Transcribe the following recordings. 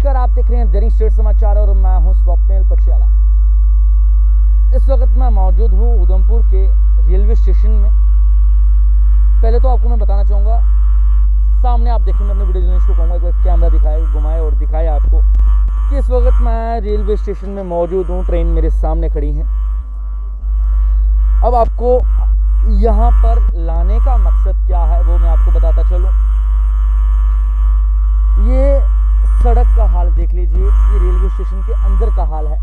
नमस्कार, आप देख रहे हैं दैनिक स्टेट समाचार और मैं हूं स्वप्निल पचियाला। इस वक्त मैं मौजूद हूं उधमपुर के रेलवे स्टेशन में। पहले तो आपको मैं बताना चाहूँगा, सामने आप देखेंगे, अपने वीडियो जर्नलिस्ट को कहूँगा एक बार कैमरा दिखाए, घुमाए और दिखाए आपको कि इस वक्त मैं रेलवे स्टेशन में मौजूद हूँ। ट्रेन मेरे सामने खड़ी है। अब आपको यहाँ पर लाने का मकसद क्या है वो मैं आपको बताता चलूँ। ये सड़क का हाल देख लीजिए, ये रेलवे स्टेशन के अंदर का हाल है।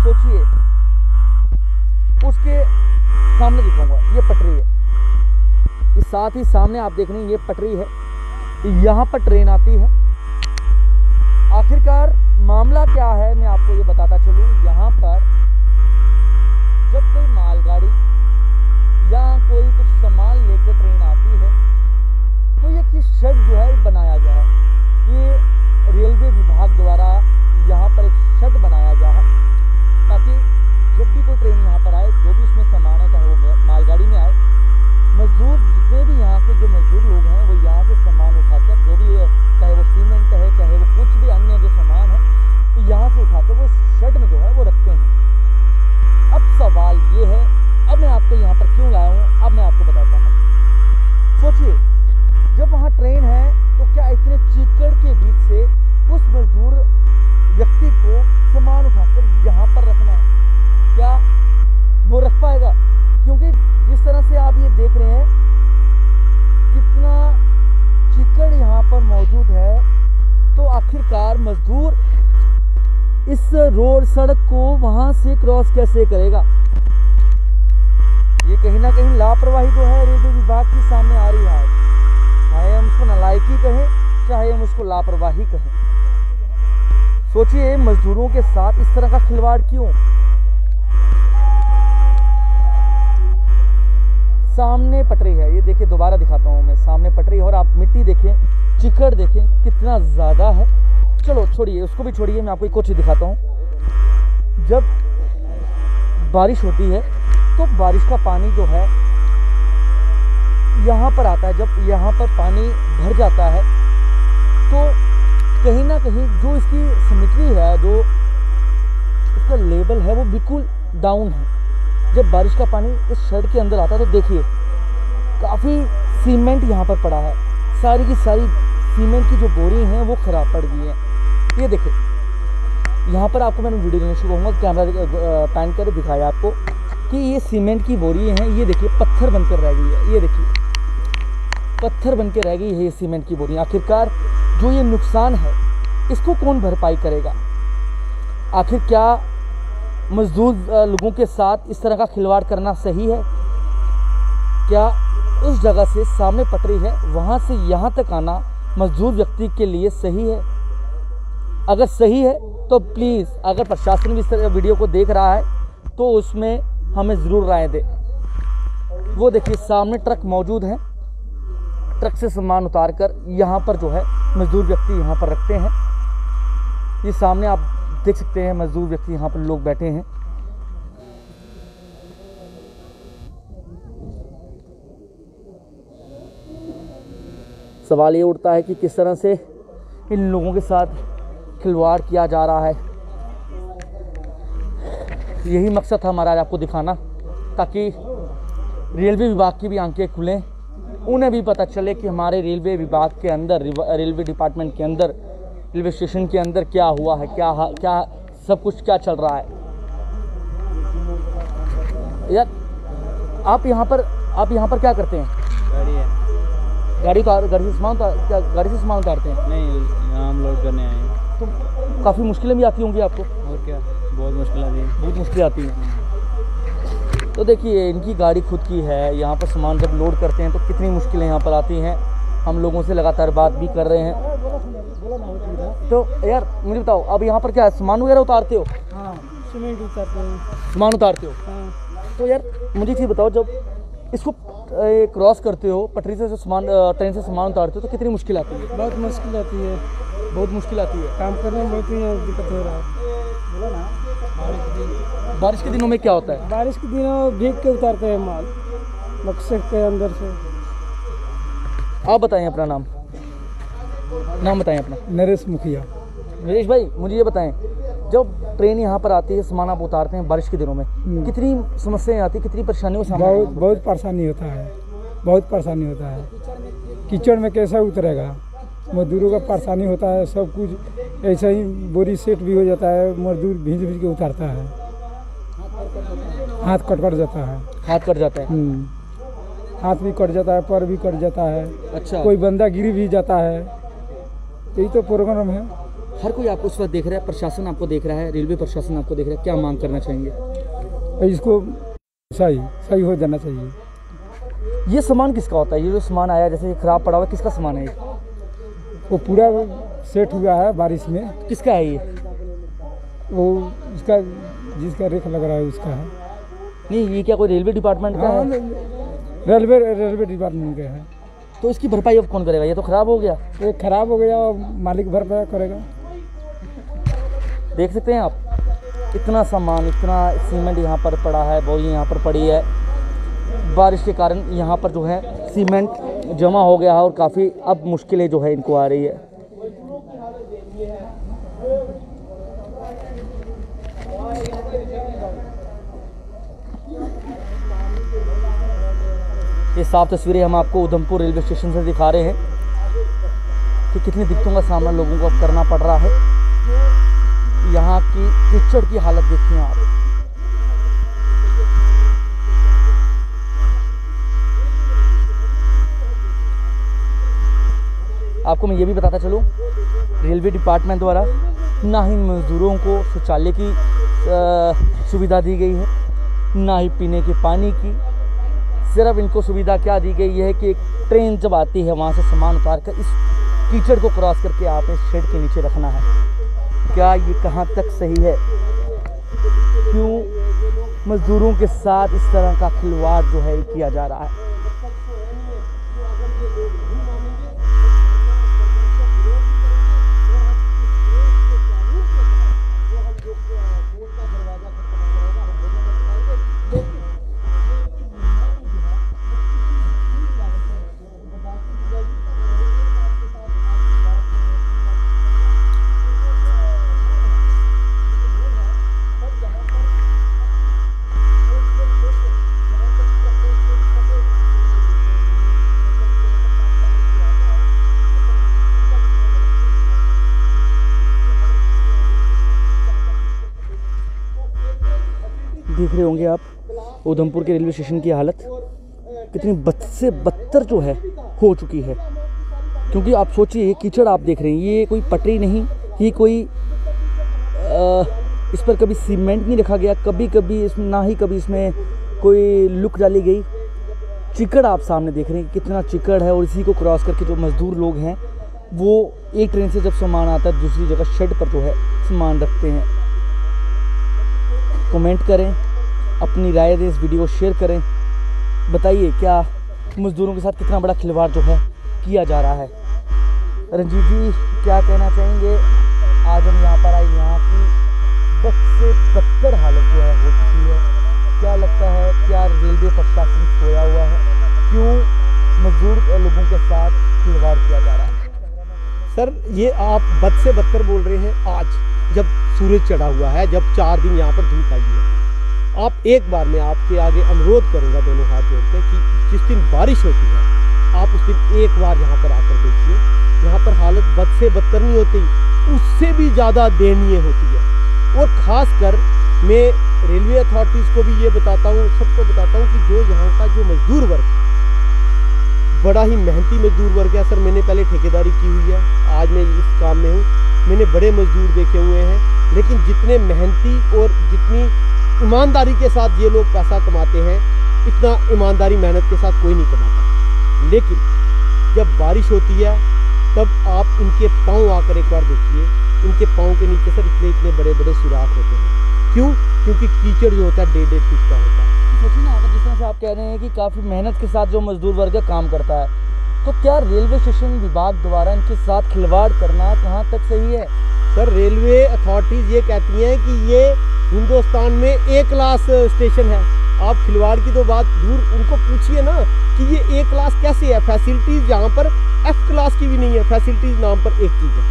सोचिए, उसके सामने दिखाऊंगा, ये पटरी है। इस साथ ही सामने आप देख रहे हैं ये पटरी है, यहाँ पर ट्रेन आती है। आखिरकार मामला क्या है मैं आपको ये बताता चलूँ। यहाँ पर जब कोई मालगाड़ी या कोई कुछ सामान लेकर ट्रेन आती है तो ये शेड जो है बनाया गया है। ये रेलवे विभाग द्वारा यहाँ पर एक शेड बनाया गया है ताकि जब भी कोई ट्रेन यहाँ पर आए, जो भी उसमें सामान है, चाहे वो मालगाड़ी में आए, मजदूर जितने भी यहाँ के जो मजदूर लोग हैं वो यहाँ से सामान उठाकर, जो भी चाहे वो सीमेंट है, चाहे वो कुछ भी अन्य जो सामान है, तो यहाँ से उठाकर वो शेड में जो है वो रखते हैं। अब सवाल ये है, अब मैं आपको यहाँ पर क्यों लाया हूँ, अब मैं आपको बताता हूँ। सोचिए, जब वहाँ ट्रेन है तो क्या इतने चीकड़ के बीच से उस मजदूर व्यक्ति को सामान उठाकर यहाँ पर रखना है, क्या वो रख पाएगा? क्योंकि जिस तरह से आप ये देख रहे हैं कितना चीकड़ यहाँ पर मौजूद है, तो आखिरकार मजदूर इस रोड सड़क को वहाँ से क्रॉस कैसे करेगा? ये कहीं ना कहीं लापरवाही जो है रेलवे विभाग की सामने आ रही है। चाहे हम उसको नालायकी कहें, चाहे हम उसको लापरवाही कहें। सोचिए, मजदूरों के साथ इस तरह का खिलवाड़ क्यों? सामने पटरी है, ये देखिए, दोबारा दिखाता हूँ मैं, सामने पटरी है और आप मिट्टी देखें, चिकड़ देखें कितना ज़्यादा है। चलो छोड़िए, उसको भी छोड़िए, मैं आपको एक और चीज़ दिखाता हूँ। जब बारिश होती है तो बारिश का पानी जो है यहाँ पर आता है। जब यहाँ पर पानी भर जाता है तो कहीं ना कहीं जो इसकी सिमेट्री है, जो इसका लेवल है, वो बिल्कुल डाउन है। जब बारिश का पानी इस शेड के अंदर आता है तो देखिए काफ़ी सीमेंट यहाँ पर पड़ा है। सारी की सारी सीमेंट की जो बोरी हैं वो ख़राब पड़ गई हैं। ये देखिए, यहाँ पर आपको मैंने वीडियो देने शुरू कहूँगा, कैमरा पैन कर दिखाया आपको कि ये सीमेंट की बोरी हैं। ये देखिए पत्थर बनकर रह गई है, ये देखिए पत्थर बन के रह गई है ये सीमेंट की बोरी। आखिरकार जो ये नुकसान है इसको कौन भरपाई करेगा? आखिर क्या मजदूर लोगों के साथ इस तरह का खिलवाड़ करना सही है? क्या उस जगह से सामने पटरी है वहाँ से यहाँ तक आना मजदूर व्यक्ति के लिए सही है? अगर सही है तो प्लीज़, अगर प्रशासन भी इस तरह वीडियो को देख रहा है तो उसमें हमें ज़रूर राय दे। वो देखिए सामने ट्रक मौजूद है, ट्रक से सामान उतार कर यहाँ पर जो है मजदूर व्यक्ति यहाँ पर रखते हैं। ये सामने आप देख सकते हैं मजदूर व्यक्ति यहाँ पर लोग बैठे हैं। सवाल ये उठता है कि किस तरह से इन लोगों के साथ खिलवाड़ किया जा रहा है। यही मकसद था हमारा आज आपको दिखाना, ताकि रेलवे विभाग की भी आंखें खुलें, उन्हें भी पता चले कि हमारे रेलवे विभाग के अंदर, रेलवे डिपार्टमेंट के अंदर, रेलवे स्टेशन के अंदर क्या हुआ है, क्या सब कुछ क्या चल रहा है। यार आप यहाँ पर क्या करते हैं? गाड़ी है, गाड़ी से सामान उतारते हैं? नहीं, यहाँ हम लोड करने आए हैं। तो काफ़ी मुश्किलें भी आती होंगी आपको? और क्या, बहुत मुश्किल आती है। बहुत मुश्किल आती है। तो देखिए, इनकी गाड़ी खुद की है, यहाँ पर सामान जब लोड करते हैं तो कितनी मुश्किलें यहाँ पर आती हैं। हम लोगों से लगातार बात भी कर रहे हैं। तो यार मुझे बताओ, अब यहाँ पर क्या सामान वगैरह उतारते हो? हाँ, सीमेंट उतारते हैं। सामान उतारते हो? हाँ। तो यार मुझे चीज़ बताओ, जब इसको क्रॉस करते हो, पटरी से सामान, ट्रेन से सामान उतारते हो तो कितनी मुश्किल आती है? बहुत मुश्किल आती है, बहुत मुश्किल आती है। काम करने में बहुत ही दिक्कत हो रहा है। बारिश के दिनों में क्या होता है? बारिश के दिनों भीग के उतारते हैं माल बक्से के अंदर से। आप बताएं अपना नाम। नाम बताएं अपना। नरेश मुखिया। नरेश भाई, मुझे ये बताएं, जब ट्रेन यहाँ पर आती है, सामान आप उतारते हैं बारिश के दिनों में, कितनी समस्याएं आती, कितनी परेशानियों का सामना? बहुत परेशानी होता है, बहुत परेशानी होता है। कीचड़ में कैसे उतरेगा, मजदूरों का परेशानी होता है। सब कुछ ऐसा ही बोरी सेट भी हो जाता है, मजदूर भींज के उतारता है, हाथ कट जाता है। हाथ कट जाता है? हाथ भी कट जाता है, पैर भी कट जाता है। अच्छा। कोई बंदा गिर भी जाता है। यही तो प्रोग्राम है। हर कोई आपको उस वक्त देख रहा है, प्रशासन आपको देख रहा है, रेलवे प्रशासन आपको देख रहा है, क्या मांग करना चाहेंगे? इसको सही हो जाना चाहिए। ये सामान किसका होता है? ये जो सामान आया जैसे खराब पड़ा हुआ, किसका सामान है ये? वो पूरा सेट हुआ है बारिश में। किसका है ये? वो उसका, जिसका रेख लग रहा है उसका है। नहीं, ये क्या कोई रेलवे डिपार्टमेंट का है? रेलवे डिपार्टमेंट का है। तो इसकी भरपाई अब कौन करेगा? ये तो खराब हो गया। ये खराब हो गया, मालिक भरपाई करेगा। देख सकते हैं आप, इतना सामान, इतना सीमेंट यहाँ पर पड़ा है, बोरी यहाँ पर पड़ी है। बारिश के कारण यहाँ पर जो है सीमेंट जमा हो गया है और काफ़ी अब मुश्किलें जो है इनको आ रही है। ये साफ तस्वीरें हम आपको उधमपुर रेलवे स्टेशन से दिखा रहे हैं कि कितनी दिक्कतों का सामना लोगों को अब करना पड़ रहा है। यहाँ की कीचड़ की हालत देखिए आप। आपको मैं ये भी बताता चलूँ, रेलवे डिपार्टमेंट द्वारा ना ही मजदूरों को शौचालय की सुविधा दी गई है, ना ही पीने के पानी की। सिर्फ इनको सुविधा क्या दी गई है कि एक ट्रेन जब आती है वहाँ से सामान उतार कर इस कीचड़ को क्रॉस करके आपने शेड के नीचे रखना है। क्या ये कहाँ तक सही है? क्यों मजदूरों के साथ इस तरह का खिलवाड़ जो है किया जा रहा है? देख रहे होंगे आप उधमपुर के रेलवे स्टेशन की हालत कितनी बद से बदतर जो है हो चुकी है। क्योंकि आप सोचिए, ये कीचड़ आप देख रहे हैं, ये कोई पटरी नहीं, ये कोई इस पर कभी सीमेंट नहीं रखा गया, कभी इसमें ना ही कभी इसमें कोई लुक डाली गई। चिकड़ आप सामने देख रहे हैं कितना चिकड़ है। और इसी को क्रॉस करके जो मज़दूर लोग हैं वो एक ट्रेन से जब सामान आता है दूसरी जगह शेड पर जो है सामान रखते हैं। कमेंट करें, अपनी राय दें, इस वीडियो को शेयर करें। बताइए क्या मज़दूरों के साथ कितना बड़ा खिलवाड़ जो है किया जा रहा है। रंजीत जी क्या कहना चाहेंगे? आज हम यहाँ पर आए, यहाँ की बद से बदतर हालत जो है हो चुकी है। क्या लगता है, क्या रेलवे प्रशासन सोया हुआ है? क्यों मजदूर लोगों के साथ खिलवाड़ किया जा रहा है? सर, ये आप बद से बदतर बोल रहे हैं आज जब सूरज चढ़ा हुआ है, जब 4 दिन यहाँ पर धूप आई है। आप एक बार मैं आपके आगे अनुरोध करूँगा दोनों हाथ जोड़कर कि जिस दिन बारिश होती है आप उस दिन एक बार यहाँ पर आकर देखिए। यहाँ पर हालत बद से बदतर नहीं होती, उससे भी ज़्यादा दयनीय होती है। और ख़ासकर मैं रेलवे अथॉरिटीज़ को भी ये बताता हूँ, सबको बताता हूँ कि जो यहाँ का जो मजदूर वर्ग बड़ा ही मेहनती मजदूर वर्ग है। सर, मैंने पहले ठेकेदारी की हुई है, आज मैं इस काम में हूँ। मैंने बड़े मजदूर देखे हुए हैं, लेकिन जितने मेहनती और जितनी ईमानदारी के साथ ये लोग पैसा कमाते हैं, इतना ईमानदारी मेहनत के साथ कोई नहीं कमाता। लेकिन जब बारिश होती है तब आप इनके पाँव आकर एक बार देखिए, इनके पाँव के नीचे सर इतने बड़े बड़े सुराख होते हैं। क्यों? क्योंकि कीचड़ जो होता है 1.5 फीट का होता है। सोचिए ना, अगर जिस तरह से आप कह रहे हैं कि काफ़ी मेहनत के साथ जो मजदूर वर्ग काम करता है, तो क्या रेलवे स्टेशन विभाग द्वारा इनके साथ खिलवाड़ करना कहाँ तक सही है? सर, रेलवे अथॉरिटीज़ ये कहती हैं कि ये हिंदुस्तान में A क्लास स्टेशन है। आप खिलवाड़ की तो बात दूर, उनको पूछिए ना कि ये ए क्लास कैसे है। फैसिलिटीज़ यहाँ पर एफ क्लास की भी नहीं है। फैसिलिटीज़ नाम पर एक चीज़ है,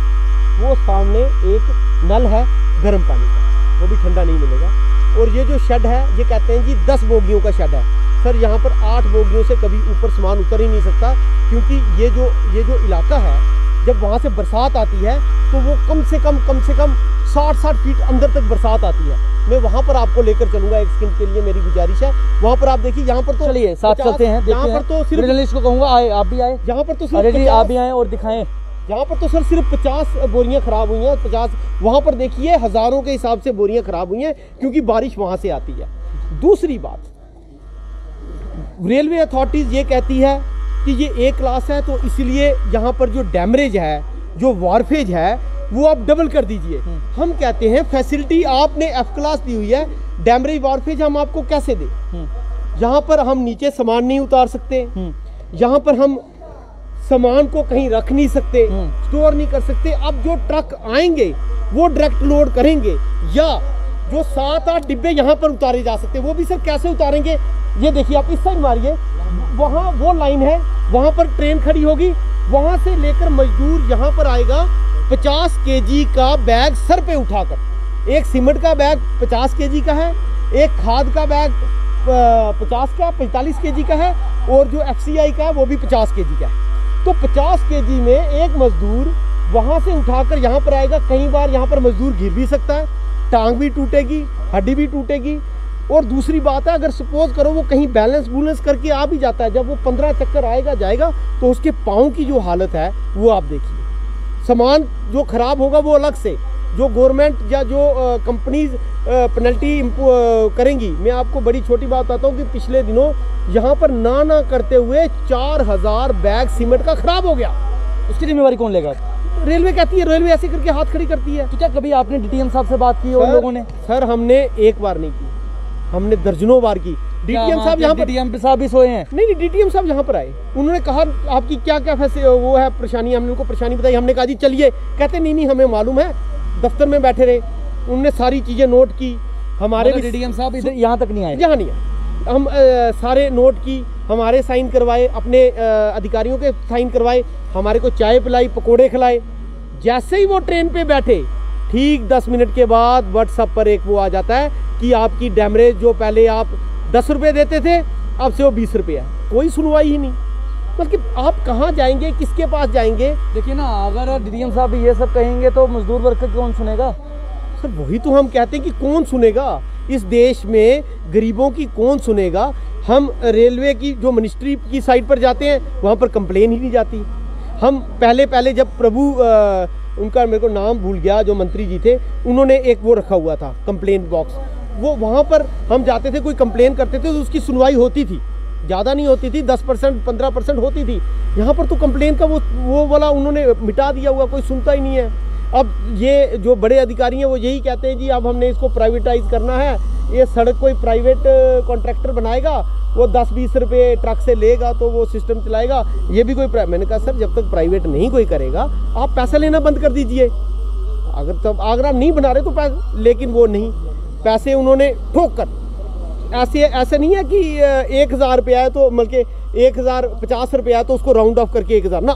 वो सामने एक नल है गर्म पानी का, वो भी ठंडा नहीं मिलेगा। और ये जो शेड है, ये कहते हैं जी 10 बोगियों का शेड है। सर यहाँ पर 8 बोगियों से कभी ऊपर सामान उतर ही नहीं सकता, क्योंकि ये जो इलाका है, जब वहाँ से बरसात आती है तो वो कम से कम 60 फीट अंदर तक बरसात आती है। मैं वहाँ पर आपको लेकर चलूंगा, एक सेकंड के लिए मेरी गुजारिश है। वहाँ पर आप देखिए, यहाँ पर तो चलिए साथ चलते हैं। यहाँ पर तो सिर्फ जर्नलिस्ट को कहूँगा आए, आप भी आए। यहाँ पर तो अरे जी सिर्फ आप भी आए और दिखाएं। यहाँ पर तो सर सिर्फ 50 बोरियां खराब हुई हैं, 50। वहाँ पर देखिए हज़ारों के हिसाब से बोरियां खराब हुई हैं, क्योंकि बारिश वहाँ से आती है। दूसरी बात, रेलवे अथॉरिटीज़ ये कहती है कि ये ए क्लास है, तो इसलिए यहाँ पर जो डैमरेज है, जो वारफेज है, वो आप डबल कर दीजिए। हम कहते हैं फैसिलिटी आपने एफ क्लास दी हुई है, डैमरेज वारफेज हम आपको कैसे दें? यहाँ पर हम नीचे सामान नहीं उतार सकते, यहाँ पर हम सामान को कहीं रख नहीं सकते, स्टोर नहीं कर सकते। अब जो ट्रक आएंगे वो डायरेक्ट लोड करेंगे, या जो 7-8 डिब्बे यहाँ पर उतारे जा सकते, वो भी सर कैसे उतारेंगे? ये देखिए, आप इस साइड मारिए, वहाँ वो लाइन है, वहाँ पर ट्रेन खड़ी होगी, वहाँ से लेकर मजदूर यहाँ पर आएगा 50 केजी का बैग सर पे उठाकर। एक सीमेंट का बैग 50 केजी का है, एक खाद का बैग 45 केजी का है, और जो FCI का है वो भी 50 केजी का है। तो 50 केजी में एक मजदूर वहाँ से उठाकर यहाँ पर आएगा। कई बार यहाँ पर मजदूर गिर भी सकता है, टांग भी टूटेगी, हड्डी भी टूटेगी। और दूसरी बात है, अगर सपोज करो वो कहीं बैलेंस करके आ भी जाता है, जब वो 15 चक्कर आएगा जाएगा, तो उसके पाँव की जो हालत है वो आप देखिए। सामान जो खराब होगा वो अलग से, जो गवर्नमेंट या जो कंपनीज पेनल्टी करेंगी। मैं आपको बड़ी छोटी बात बताता हूँ कि पिछले दिनों यहाँ पर ना करते हुए 4000 बैग सीमेंट का खराब हो गया। उसकी जिम्मेवारी कौन लेगा? रेलवे कहती है, रेलवे ऐसे करके हाथ खड़ी करती है। तो क्या कभी आपने DTM साहब से बात की और लोगों ने? सर हमने एक बार नहीं की, हमने दर्जनों बार की। DTM साहब यहाँ पर, DTM साहब भी सोए हैं? नहीं, DTM साहब यहाँ पर आए, उन्होंने कहा आपकी क्या क्या वो है परेशानी। हमने उनको परेशानी बताई, हमने कहा जी चलिए। कहते नहीं हमें मालूम है। दफ्तर में बैठे रहे, उन्होंने सारी चीज़ें नोट की। हमारे भी DTM साहब इधर यहाँ तक नहीं आए? यहाँ नहीं आए। हम सारे नोट की, हमारे साइन करवाए, अपने अधिकारियों के साइन करवाए, हमारे को चाय पिलाई, पकोड़े खिलाए। जैसे ही वो ट्रेन पे बैठे, ठीक 10 मिनट के बाद व्हाट्सएप पर एक वो आ जाता है कि आपकी डैमरेज जो पहले आप 10 रुपये देते थे, अब से वो 20 रुपये है। कोई सुनवाई ही नहीं। बल्कि आप कहाँ जाएंगे, किसके पास जाएंगे? देखिए ना, अगर DTM साहब ये सब कहेंगे तो मजदूर वर्ग कौन सुनेगा? सर वही तो हम कहते हैं कि कौन सुनेगा इस देश में, गरीबों की कौन सुनेगा? हम रेलवे की जो मिनिस्ट्री की साइट पर जाते हैं, वहाँ पर कंप्लेन ही नहीं जाती। हम पहले जब प्रभु उनका मेरे को नाम भूल गया, जो मंत्री जी थे, उन्होंने एक वो रखा हुआ था कंप्लेन बॉक्स, वो वहाँ पर हम जाते थे, कोई कंप्लेन करते थे तो उसकी सुनवाई होती थी। ज़्यादा नहीं होती थी, 10% 15% होती थी। यहाँ पर तो कंप्लेन का वो वाला उन्होंने मिटा दिया हुआ, कोई सुनता ही नहीं है। अब ये जो बड़े अधिकारी हैं वो यही कहते हैं जी अब हमने इसको प्राइवेटाइज करना है, ये सड़क कोई प्राइवेट कॉन्ट्रैक्टर बनाएगा, वो 10-20 रुपये ट्रक से लेगा तो वो सिस्टम चलाएगा। ये भी कोई मैंने कहा सर जब तक प्राइवेट नहीं कोई करेगा आप पैसा लेना बंद कर दीजिए। अगर आप नहीं बना रहे तो पैसे, लेकिन वो नहीं, पैसे उन्होंने ठोक कर ऐसे नहीं है कि 1000 रुपया है तो बल्कि 1050 रुपया है तो उसको राउंड ऑफ करके 1000 ना,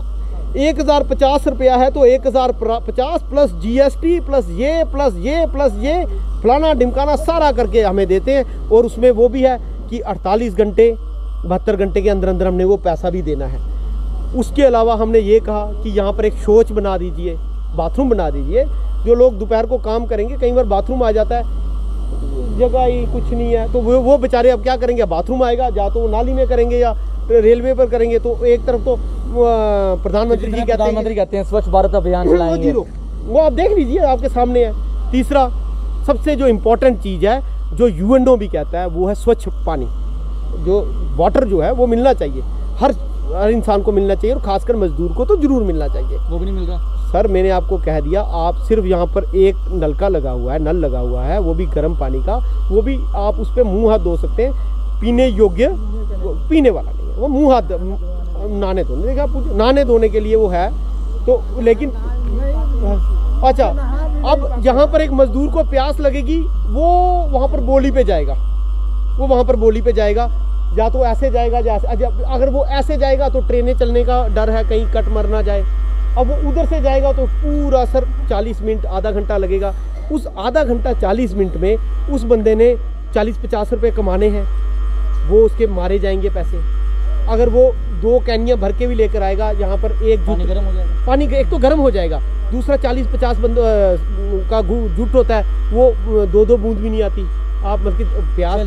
1050 रुपया है तो 1050 प्लस GST प्लस ये फलाना ढिमकाना सारा करके हमें देते हैं। और उसमें वो भी है कि 48 घंटे 72 घंटे के अंदर अंदर हमने वो पैसा भी देना है। उसके अलावा हमने ये कहा कि यहाँ पर एक शौच बना दीजिए, बाथरूम बना दीजिए। जो लोग दोपहर को काम करेंगे, कई बार बाथरूम आ जाता है, जगह ही कुछ नहीं है, तो वो बेचारे अब क्या करेंगे? बाथरूम आएगा, या तो वो नाली में करेंगे या रेलवे पर करेंगे। तो एक तरफ तो प्रधानमंत्री जी कहते हैं स्वच्छ भारत अभियान चलाएंगे, वो आप देख लीजिए, आपके सामने है। तीसरा सबसे जो इम्पोर्टेंट चीज़ है, जो UNO भी कहता है, वो है स्वच्छ पानी। जो वाटर जो है वो मिलना चाहिए, हर इंसान को मिलना चाहिए, और खासकर मजदूर को तो जरूर मिलना चाहिए। वो भी नहीं मिल रहा सर। मैंने आपको कह दिया, आप सिर्फ यहाँ पर एक नलका लगा हुआ है, नल लगा हुआ है, वो भी गर्म पानी का, वो भी आप उस पर मुँह हाथ धो सकते हैं, पीने योग्य, पीने वाला नहीं है वो, मुँह हाथ नहाने धोने, देखा नहाने धोने के लिए वो है तो। लेकिन अच्छा, अब यहाँ पर एक मजदूर को प्यास लगेगी, वो वहाँ पर बोली पे जाएगा, वो वहाँ पर बोली पे जाएगा, या तो ऐसे जाएगा जैसे, अगर वो ऐसे जाएगा तो ट्रेनें चलने का डर है, कहीं कट मर ना जाए। अब वो उधर से जाएगा तो पूरा सर 40 मिनट आधा घंटा लगेगा। उस आधा घंटा 40 मिनट में उस बंदे ने 40-50 रुपये कमाने हैं, वो उसके मारे जाएंगे पैसे। अगर वो 2 कैनियाँ भर के भी लेकर आएगा, यहाँ पर एक पानी गर्म हो जाएगा, पानी एक तो गर्म हो जाएगा, दूसरा 40-50 का जुट होता है, वो 2-2 बूंद भी नहीं आती। आप मतलब प्यास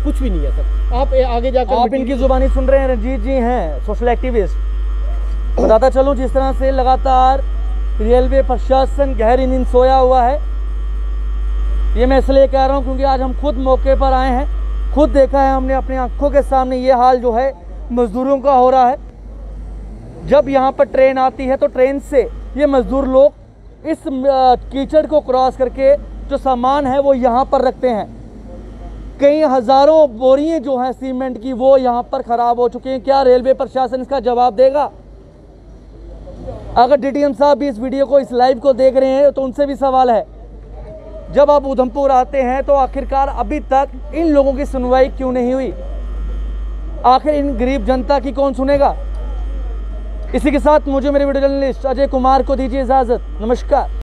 कुछ भी नहीं है सर। आप आगे जाकर आप इनकी जुबानी सुन रहे हैं, रंजीत जी हैं सोशल एक्टिविस्ट। बताता चलूँ जिस तरह से लगातार रेलवे प्रशासन गहरी नींद सोया हुआ है, ये मैं इसलिए कह रहा हूँ क्योंकि आज हम खुद मौके पर आए हैं, खुद देखा है हमने अपनी आंखों के सामने ये हाल जो है मजदूरों का हो रहा है। जब यहाँ पर ट्रेन आती है तो ट्रेन से ये मजदूर लोग इस कीचड़ को क्रॉस करके जो सामान है वो यहाँ पर रखते हैं। कई हज़ारों बोरियां जो हैं सीमेंट की वो यहाँ पर ख़राब हो चुकी हैं। क्या रेलवे प्रशासन इसका जवाब देगा? अगर डीटीएम साहब भी इस वीडियो को, इस लाइव को देख रहे हैं तो उनसे भी सवाल है, जब आप उधमपुर आते हैं तो आखिरकार अभी तक इन लोगों की सुनवाई क्यों नहीं हुई? आखिर इन गरीब जनता की कौन सुनेगा? इसी के साथ मुझे मेरे वीडियो जर्नलिस्ट अजय कुमार को दीजिए इजाज़त। नमस्कार।